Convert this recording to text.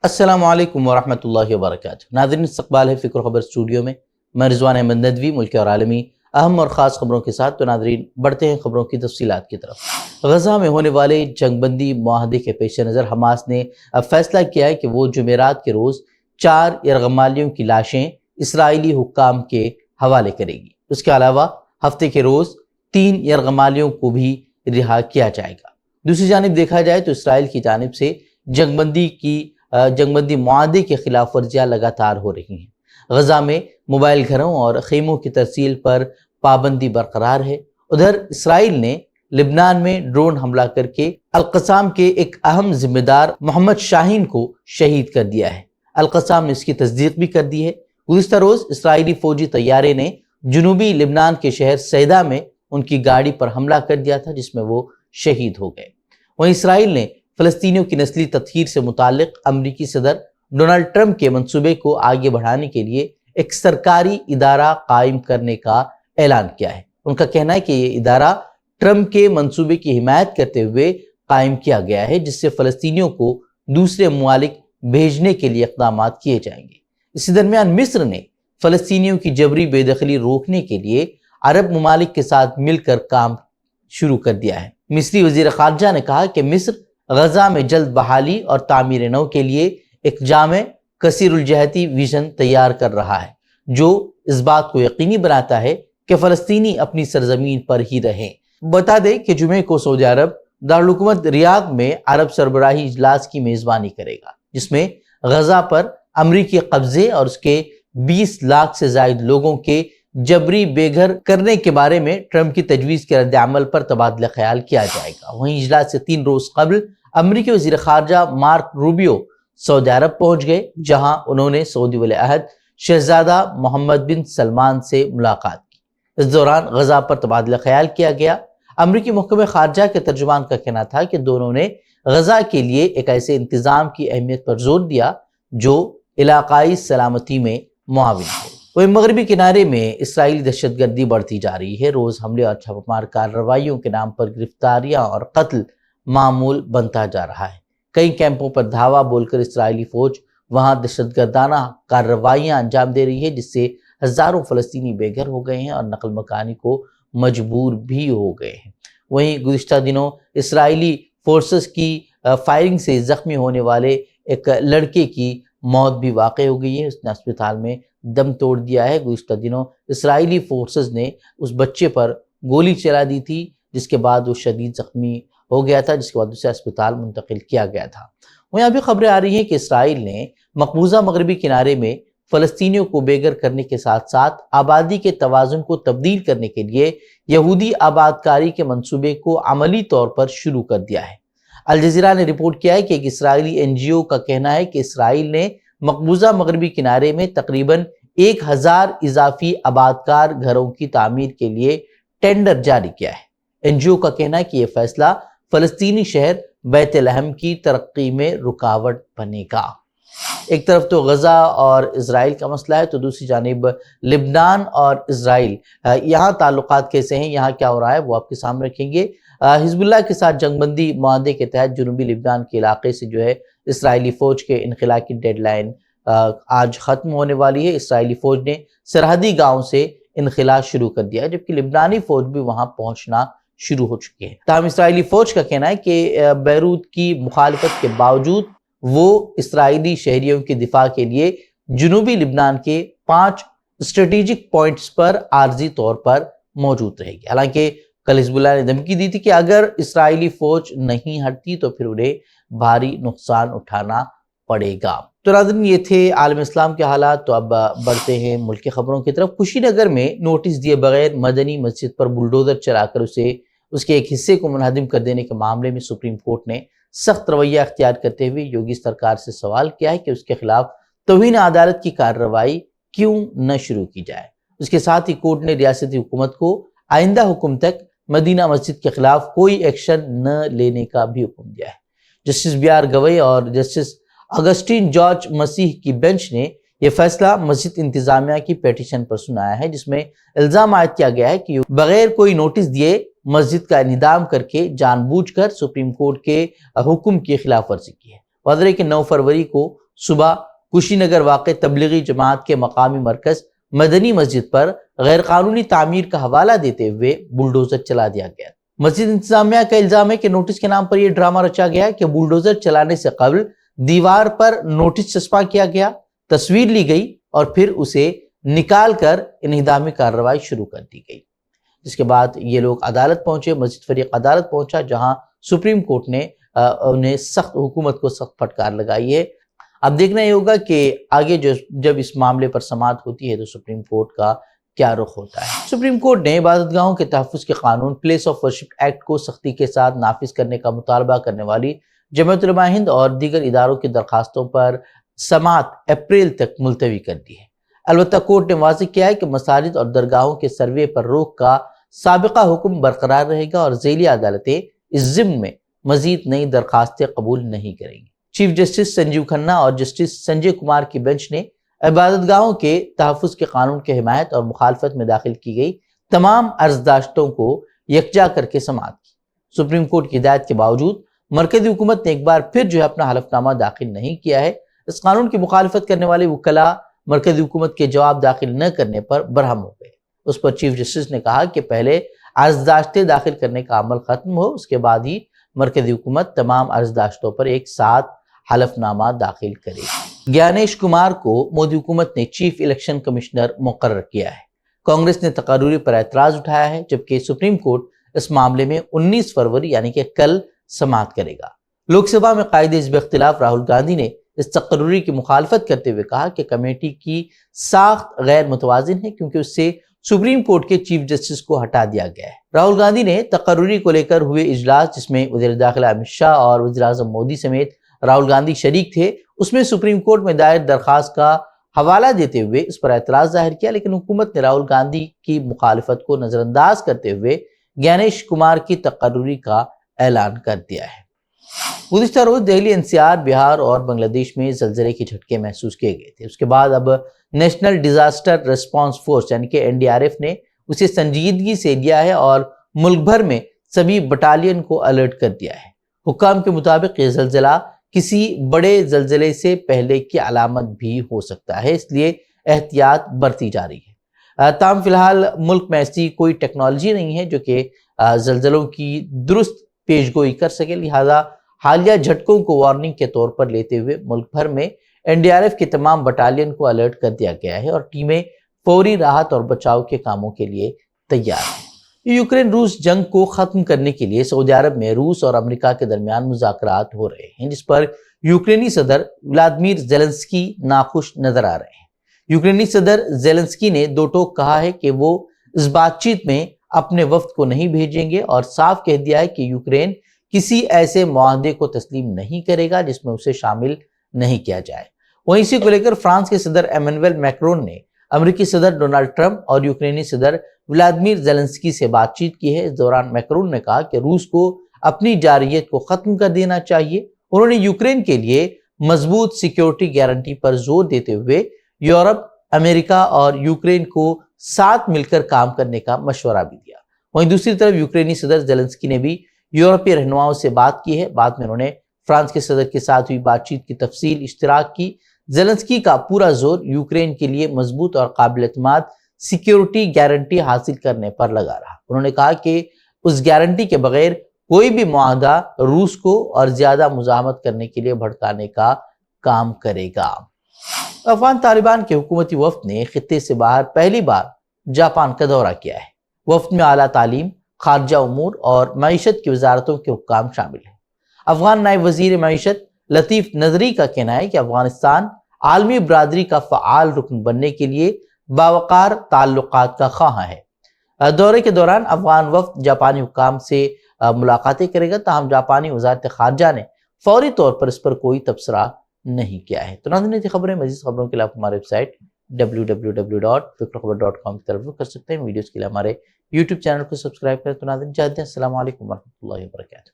السلام علیکم ورحمۃ اللہ وبرکاتہ۔ ناظرین، استقبال ہے فکر خبر اسٹوڈیو میں۔ میں رضوان احمد ندوی ملکی اور عالمی اہم اور خاص خبروں کے ساتھ۔ تو ناظرین، بڑھتے ہیں خبروں کی تفصیلات کی طرف۔ غزہ میں ہونے والے جنگ بندی معاہدے کے پیش نظر حماس نے اب فیصلہ کیا ہے کہ وہ جمعرات کے روز 4 یرغمالیوں کی لاشیں اسرائیلی حکام کے حوالے کرے گی۔ اس کے علاوہ ہفتے کے روز 3 یرغمالیوں کو بھی رہا کیا جائے گا۔ دوسری جانب دیکھا جائے تو اسرائیل کی جانب سے جنگ بندی معاہدے کے خلاف ورزیاں لگاتار ہو رہی ہیں۔ غزہ میں موبائل گھروں اور خیموں کی ترسیل پر پابندی برقرار ہے۔ ادھر اسرائیل نے لبنان میں ڈرون حملہ کر کے القسام کے ایک اہم ذمہ دار محمد شاہین کو شہید کر دیا ہے۔ القسام نے اس کی تصدیق بھی کر دی ہے۔ گزشتہ روز اسرائیلی فوجی طیارے نے جنوبی لبنان کے شہر سیدا میں ان کی گاڑی پر حملہ کر دیا تھا، جس میں وہ شہید ہو گئے۔ وہیں اسرائیل نے فلسطینیوں کی نسلی تطہیر سے متعلق امریکی صدر ڈونلڈ ٹرمپ کے منصوبے کو آگے بڑھانے کے لیے ایک سرکاری ادارہ قائم کرنے کا اعلان کیا ہے۔ ان کا کہنا ہے کہ یہ ادارہ ٹرمپ کے منصوبے کی حمایت کرتے ہوئے قائم کیا گیا ہے، جس سے فلسطینیوں کو دوسرے ممالک بھیجنے کے لیے اقدامات کیے جائیں گے۔ اسی درمیان مصر نے فلسطینیوں کی جبری بے دخلی روکنے کے لیے عرب ممالک کے ساتھ مل کر کام شروع کر دیا ہے۔ مصری وزیر خارجہ نے کہا کہ مصر غزہ میں جلد بحالی اور تعمیر نو کے لیے ایک جامع کثیر الجہتی ویژن تیار کر رہا ہے، جو اس بات کو یقینی بناتا ہے کہ فلسطینی اپنی سرزمین پر ہی رہیں۔ بتا دیں کہ جمعے کو سعودی عرب دارالحکومت ریاض میں عرب سربراہی اجلاس کی میزبانی کرے گا، جس میں غزہ پر امریکی قبضے اور اس کے 20 لاکھ سے زائد لوگوں کے جبری بے گھر کرنے کے بارے میں ٹرمپ کی تجویز کے رد عمل پر تبادلہ خیال کیا جائے گا۔ وہیں اجلاس سے 3 روز قبل امریکی وزیر خارجہ مارک روبیو سعودی عرب پہنچ گئے، جہاں انہوں نے سعودی ولی عہد شہزادہ محمد بن سلمان سے ملاقات کی۔ اس دوران غزہ پر تبادلہ خیال کیا گیا۔ امریکی محکمہ خارجہ کے ترجمان کا کہنا تھا کہ دونوں نے غزہ کے لیے ایک ایسے انتظام کی اہمیت پر زور دیا جو علاقائی سلامتی میں معاون ہو۔ وہیں مغربی کنارے میں اسرائیلی دہشت گردی بڑھتی جا رہی ہے۔ روز حملے اور چھاپہ مار کارروائیوں کے نام پر گرفتاریاں اور قتل معمول بنتا جا رہا ہے۔ کئی کیمپوں پر دھاوا بول کر اسرائیلی فوج وہاں دہشت گردانہ کارروائیاں انجام دے رہی ہے، جس سے ہزاروں فلسطینی بے گھر ہو گئے ہیں اور نقل مکانی کو مجبور بھی ہو گئے ہیں۔ وہیں گزشتہ دنوں اسرائیلی فورسز کی فائرنگ سے زخمی ہونے والے ایک لڑکے کی موت بھی واقع ہو گئی ہے۔ اس نے اسپتال میں دم توڑ دیا ہے۔ گزشتہ دنوں اسرائیلی فورسز نے اس بچے پر گولی چلا دی تھی، جس کے بعد وہ شدید زخمی ہو گیا تھا، جس کے بعد اسے اسپتال منتقل کیا گیا تھا۔ وہیں ابھی خبریں آ رہی ہیں کہ اسرائیل نے مقبوضہ مغربی کنارے میں فلسطینیوں کو بے گھر کرنے کے ساتھ ساتھ آبادی کے توازن کو تبدیل کرنے کے لیے یہودی آباد کاری کے منصوبے کو عملی طور پر شروع کر دیا ہے۔ الجزیرہ نے رپورٹ کیا ہے کہ ایک اسرائیلی NGO کا کہنا ہے کہ اسرائیل نے مقبوضہ مغربی کنارے میں تقریباً 1000 اضافی آبادکار گھروں کی تعمیر کے لیے ٹینڈر جاری کیا ہے۔ NGO کا کہنا ہے کہ یہ فیصلہ فلسطینی شہر بیت لحم کی ترقی میں رکاوٹ بنے گا۔ ایک طرف تو غزہ اور اسرائیل کا مسئلہ ہے، تو دوسری جانب لبنان اور اسرائیل، یہاں تعلقات کیسے ہیں، یہاں کیا ہو رہا ہے، وہ آپ کے سامنے رکھیں گے۔ حزب اللہ کے ساتھ جنگ بندی معاہدے کے تحت جنوبی لبنان کے علاقے سے جو ہے اسرائیلی فوج کے انخلاء کی ڈیڈ لائن آج ختم ہونے والی ہے۔ اسرائیلی فوج نے سرحدی گاؤں سے انخلاء شروع کر دیا ہے، جبکہ لبنانی فوج بھی وہاں پہنچنا شروع ہو چکی ہے۔ تاہم اسرائیلی فوج کا کہنا ہے کہ بیروت کی مخالفت کے باوجود وہ اسرائیلی شہریوں کے دفاع کے لیے جنوبی لبنان کے 5 اسٹریٹجک پوائنٹس پر عارضی طور پر موجود رہے گی۔ حالانکہ کل حزب اللہ نے دھمکی دی تھی کہ اگر اسرائیلی فوج نہیں ہٹتی تو پھر انہیں بھاری نقصان اٹھانا پڑے گا۔ تو ناظرین، یہ تھے عالم اسلام کے حالات۔ تو اب بڑھتے ہیں ملک کی خبروں کی طرف۔ خوشی نگر میں نوٹس دیے بغیر مدنی مسجد پر بلڈوزر چلا کر اس کے ایک حصے کو منہدم کر دینے کے معاملے میں سپریم کورٹ نے سخت رویہ اختیار کرتے ہوئے یوگی سرکار سے سوال کیا ہے کہ اس کے خلاف توہین عدالت کی کارروائی کیوں نہ شروع کی جائے۔ اس کے ساتھ ہی کورٹ نے ریاستی حکومت کو آئندہ حکم تک مدینہ مسجد کے خلاف کوئی ایکشن نہ لینے کا بھی حکم دیا ہے۔ جسٹس بی آر گوئی اور جسٹس اگسٹین جارج مسیح کی بینچ نے یہ فیصلہ مسجد انتظامیہ کی پیٹیشن پر سنایا ہے، جس میں الزام عائد کیا گیا ہے کہ بغیر کوئی نوٹس دیے مسجد کا انہدام کر کے جان بوجھ کر سپریم کورٹ کے حکم کی خلاف ورزی کی ہے۔ واضح ہے کہ 9 فروری کو صبح کشی نگر واقع تبلیغی جماعت کے مقامی مرکز مدنی مسجد پر غیر قانونی تعمیر کا حوالہ دیتے ہوئے بلڈوزر چلا دیا گیا۔ مسجد انتظامیہ کا الزام ہے کہ نوٹس کے نام پر یہ ڈرامہ رچا گیا کہ بلڈوزر چلانے سے قبل دیوار پر نوٹس چسپاں کیا گیا، تصویر لی گئی اور پھر اسے نکال کر انہدامی کارروائی شروع کر دی گئی۔ جس کے بعد یہ لوگ عدالت پہنچے، مسجد فریق عدالت پہنچا، جہاں سپریم کورٹ نے انہیں حکومت کو سخت پھٹکار لگائی ہے۔ اب دیکھنا یہ ہوگا کہ آگے جب اس معاملے پر سماعت ہوتی ہے تو سپریم کورٹ کا کیا رخ ہوتا ہے۔ سپریم کورٹ نے عبادت گاہوں کے تحفظ کے قانون پلیس آف ورشپ ایکٹ کو سختی کے ساتھ نافذ کرنے کا مطالبہ کرنے والی جمعیت علماء ہند اور دیگر اداروں کی درخواستوں پر سماعت اپریل تک ملتوی کر دی ہے۔ البتہ کورٹ نے واضح کیا ہے کہ مساجد اور درگاہوں کے سروے پر روک کا سابقہ حکم برقرار رہے گا اور ذیلی عدالتیں اس ضمن میں مزید نئی درخواستیں قبول نہیں کریں گی۔ چیف جسٹس سنجیو کھنہ اور جسٹس سنجے کمار کی بینچ نے عبادت گاہوں کے تحفظ کے قانون کی حمایت اور مخالفت میں داخل کی گئی تمام عرضداشتوں کو یکجا کر کے سماعت کی۔ سپریم کورٹ کی ہدایت کے باوجود مرکزی حکومت نے ایک بار پھر اپنا حلف نامہ داخل نہیں کیا ہے۔ اس قانون کی مخالفت کرنے والے وکلاء مرکزی حکومت کے جواب داخل نہ کرنے پر برہم ہو گئے۔ اس پر چیف جسٹس نے کہا کہ پہلے عرضداشتیں داخل کرنے کا عمل ختم ہو، اس کے بعد ہی مرکزی حکومت تمام عرضداشتوں پر ایک ساتھ حلف نامہ داخل کرے گی۔ گیانیش کمار کو مودی حکومت نے چیف الیکشن کمشنر مقرر کیا ہے۔ کانگریس نے تقرری پر اعتراض اٹھایا ہے، جبکہ سپریم کورٹ اس معاملے میں 19 فروری یعنی کہ کل سماعت کرے گا۔ لوک سبھا میں قائد حزب اختلاف راہل گاندھی نے اس تقرری کی مخالفت کرتے ہوئے کہا کہ کمیٹی کی ساخت غیر متوازن ہے کیونکہ اس سے سپریم کورٹ کے چیف جسٹس کو ہٹا دیا گیا ہے۔ راہل گاندھی نے تقرری کو لے کر ہوئے اجلاس جس میں وزیر داخلہ امت شاہ اور وزیر اعظم مودی سمیت راہل گاندھی شریک تھے، اس میں سپریم کورٹ میں دائر درخواست کا حوالہ دیتے ہوئے اس پر اعتراض ظاہر کیا، لیکن حکومت نے راہل گاندھی کی مخالفت کو نظر انداز کرتے ہوئے گیانیش کمار کی تقرری کا اعلان کر دیا ہے۔ گزشتہ روز دہلی، NCR، بہار اور بنگلہ دیش میں زلزلے کے جھٹکے محسوس کیے گئے تھے۔ اس کے بعد اب نیشنل ڈیزاسٹر ریسپانس فورس یعنی کہ NDRF نے اسے سنجیدگی سے لیا ہے اور ملک بھر میں سبھی بٹالین کو الرٹ کر دیا ہے۔ حکام کے مطابق یہ زلزلہ کسی بڑے زلزلے سے پہلے کی علامت بھی ہو سکتا ہے، اس لیے احتیاط برتی جا رہی ہے۔ تاہم فی الحال ملک میں ایسی کوئی ٹیکنالوجی نہیں ہے جو کہ زلزلوں کی درست پیشگوئی کر سکے، لہذا حالیہ جھٹکوں کو وارننگ کے طور پر لیتے ہوئے ملک بھر میں NDRF کے تمام بٹالین کو الرٹ کر دیا گیا ہے اور ٹیمیں فوری راحت اور بچاؤ کے کاموں کے لیے تیار ہیں۔ یوکرین روس جنگ کو ختم کرنے کے لیے سعودی عرب میں روس اور امریکہ کے درمیان مذاکرات ہو رہے ہیں، جس پر یوکرینی صدر ولادیمیر زیلنسکی ناخوش نظر آ رہے ہیں۔ یوکرینی صدر زیلنسکی نے دو ٹوک کہا ہے کہ وہ اس بات چیت میں اپنے وفد کو نہیں بھیجیں گے اور صاف کہہ دیا ہے کہ یوکرین کسی ایسے معاہدے کو تسلیم نہیں کرے گا جس میں اسے شامل نہیں کیا جائے۔ وہیں اسی کو لے کر فرانس کے صدر ایمینوئل میکرون نے امریکی صدر ڈونلڈ ٹرمپ اور یوکرینی صدر ولادیمیر زیلنسکی سے بات چیت کی ہے۔ اس دوران میکرون نے کہا کہ روس کو اپنی جارحیت کو ختم کر دینا چاہیے۔ انہوں نے یوکرین کے لیے مضبوط سیکیورٹی گارنٹی پر زور دیتے ہوئے یورپ، امریکہ اور یوکرین کو ساتھ مل کر کام کرنے کا مشورہ بھی دیا۔ وہیں دوسری طرف یوکرینی صدر زیلنسکی نے بھی یورپی رہنماؤں سے بات کی ہے۔ بعد میں انہوں نے فرانس کے صدر کے ساتھ ہوئی بات چیت کی تفصیل اشتراک کی۔ زیلنسکی کا پورا زور یوکرین کے لیے مضبوط اور قابل اعتماد سیکیورٹی گارنٹی حاصل کرنے پر لگا رہا۔ انہوں نے کہا کہ اس گارنٹی کے بغیر کوئی بھی معاہدہ روس کو اور زیادہ مزاحمت کرنے کے لیے بھڑکانے کا کام کرے گا۔ افغان طالبان کے حکومتی وفد نے خطے سے باہر پہلی بار جاپان کا دورہ کیا ہے۔ وفد میں اعلیٰ تعلیم، خارجہ امور اور معیشت کی وزارتوں کے حکام شامل ہیں۔ افغان نائب وزیر معیشت لطیف نظری کا کہنا ہے کہ افغانستان عالمی برادری کا فعال رکن بننے کے لیے باوقار تعلقات کا خواہاں ہے۔ دورے کے دوران افغان وفد جاپانی حکام سے ملاقاتیں کرے گا، تاہم جاپانی وزارت خارجہ نے فوری طور پر اس پر کوئی تبصرہ نہیں کیا ہے۔ تو ناظرین، یہ خبریں مزید خبروں کے لیے آپ ہمارے ویب سائٹ www.fikrkhabar.com کی طرف رخ کر سکتے ہیں۔ ویڈیوز کے لیے ہمارے YouTube چینل کو سبسکرائب کریں۔ تو ناظرین، چاہتے ہیں السلام علیکم ورحمۃ اللہ وبرکاتہ۔